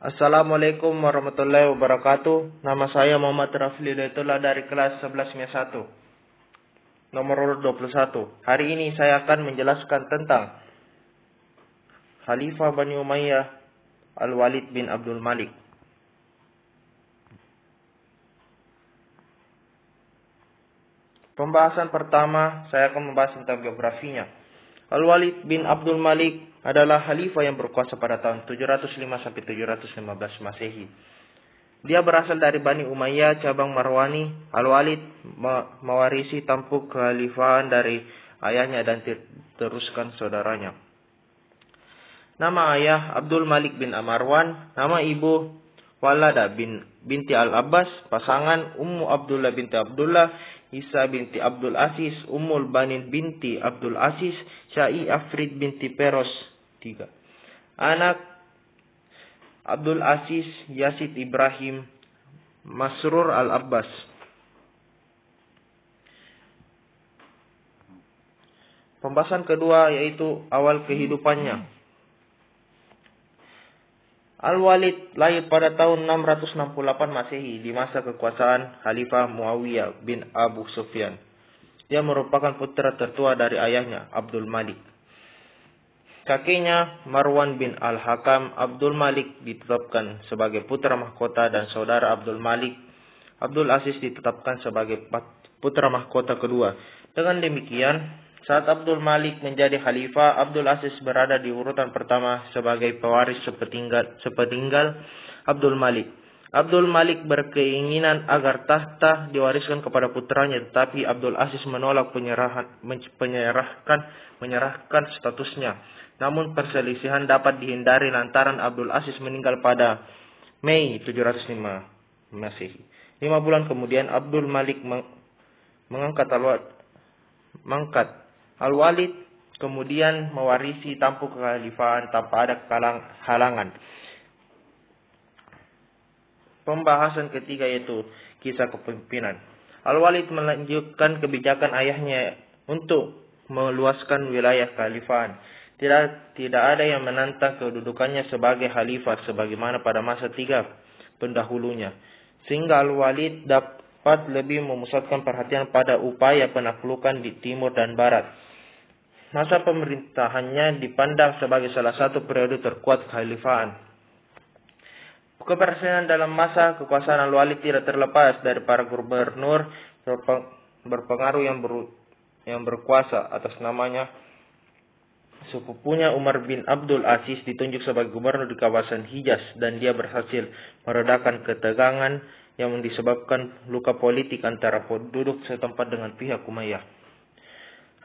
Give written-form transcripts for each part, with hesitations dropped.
Assalamualaikum warahmatullahi wabarakatuh. Nama saya Muhammad Rafli Hidayatullah dari kelas 11 MIA 1, nomor urut 21. Hari ini saya akan menjelaskan tentang Khalifah Bani Umayyah Al-Walid bin Abdul Malik. Pembahasan pertama, saya akan membahas tentang biografinya. Al-Walid bin Abdul Malik adalah khalifah yang berkuasa pada tahun 705 sampai 715 Masehi. Dia berasal dari Bani Umayyah cabang Marwani. Al-Walid mewarisi tampuk kekhalifahan dari ayahnya dan diteruskan saudaranya. Nama ayah Abdul Malik bin Marwan, nama ibu Walada binti Al-Abbas, pasangan Ummu Abdullah binti Abdullah, Isa binti Abdul Aziz, Ummul Banin binti Abdul Aziz, Syai Afrid binti Peros. 3. Anak Abdul Aziz, Yazid Ibrahim, Masrur Al-Abbas. Pembahasan kedua yaitu awal kehidupannya. Al-Walid lahir pada tahun 668 Masehi di masa kekuasaan Khalifah Muawiyah bin Abu Sufyan. Dia merupakan putra tertua dari ayahnya, Abdul Malik. Kakeknya, Marwan bin Al-Hakam. Abdul Malik ditetapkan sebagai putra mahkota dan saudara Abdul Malik, Abdul Aziz, ditetapkan sebagai putra mahkota kedua. Dengan demikian, saat Abdul Malik menjadi khalifah, Abdul Aziz berada di urutan pertama sebagai pewaris sepeninggal Abdul Malik. Abdul Malik berkeinginan agar tahta diwariskan kepada putranya, tetapi Abdul Aziz menolak menyerahkan statusnya. Namun perselisihan dapat dihindari lantaran Abdul Aziz meninggal pada Mei 705 Masehi. 5 bulan kemudian Abdul Malik mengangkat Al-Walid, kemudian mewarisi tampuk kekhalifahan tanpa ada halangan. Pembahasan ketiga yaitu kisah kepemimpinan. Al-Walid melanjutkan kebijakan ayahnya untuk meluaskan wilayah kekhalifahan. Tidak ada yang menantang kedudukannya sebagai khalifah sebagaimana pada masa 3 pendahulunya. Sehingga Al-Walid dapat lebih memusatkan perhatian pada upaya penaklukan di timur dan barat. Masa pemerintahannya dipandang sebagai salah satu periode terkuat kekhalifahan. Keberhasilan dalam masa kekuasaan Al-Walid tidak terlepas dari para gubernur berpengaruh yang berkuasa atas namanya. Sepupunya Umar bin Abdul Aziz ditunjuk sebagai gubernur di kawasan Hijaz dan dia berhasil meredakan ketegangan yang disebabkan luka politik antara penduduk setempat dengan pihak Umayyah.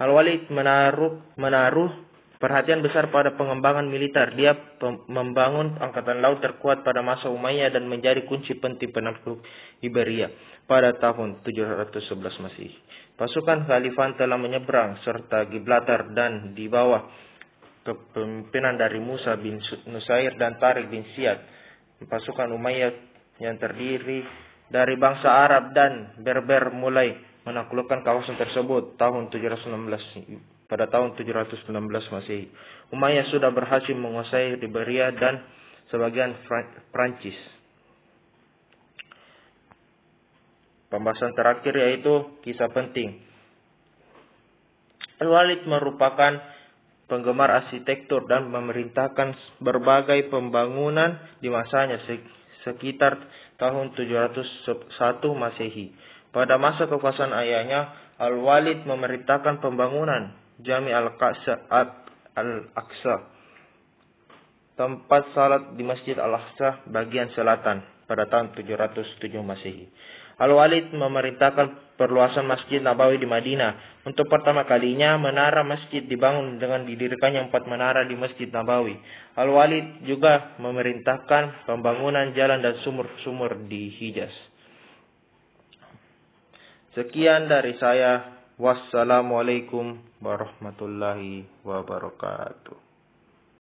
Al-Walid menaruh perhatian besar pada pengembangan militer. Dia membangun angkatan laut terkuat pada masa Umayyah dan menjadi kunci penting penakluk Iberia pada tahun 711 Masehi. Pasukan khalifah telah menyeberang serta Gibraltar dan di bawah kepemimpinan dari Musa bin Nusair dan Tariq bin Ziyad. Pasukan Umayyah yang terdiri dari bangsa Arab dan Berber mulai menaklukkan kawasan tersebut pada tahun 716 Masehi. Umayyah sudah berhasil menguasai Iberia dan sebagian Prancis. Pembahasan terakhir yaitu kisah penting. Al-Walid merupakan penggemar arsitektur dan memerintahkan berbagai pembangunan di masanya sekitar tahun 701 Masehi. Pada masa kekuasaan ayahnya, Al-Walid memerintahkan pembangunan Jami Al-Aqsa, tempat salat di Masjid Al-Aqsa bagian selatan pada tahun 707 Masehi. Al-Walid memerintahkan perluasan Masjid Nabawi di Madinah. Untuk pertama kalinya, menara masjid dibangun dengan didirikannya 4 menara di Masjid Nabawi. Al-Walid juga memerintahkan pembangunan jalan dan sumur-sumur di Hijaz. Sekian dari saya. Wassalamualaikum warahmatullahi wabarakatuh.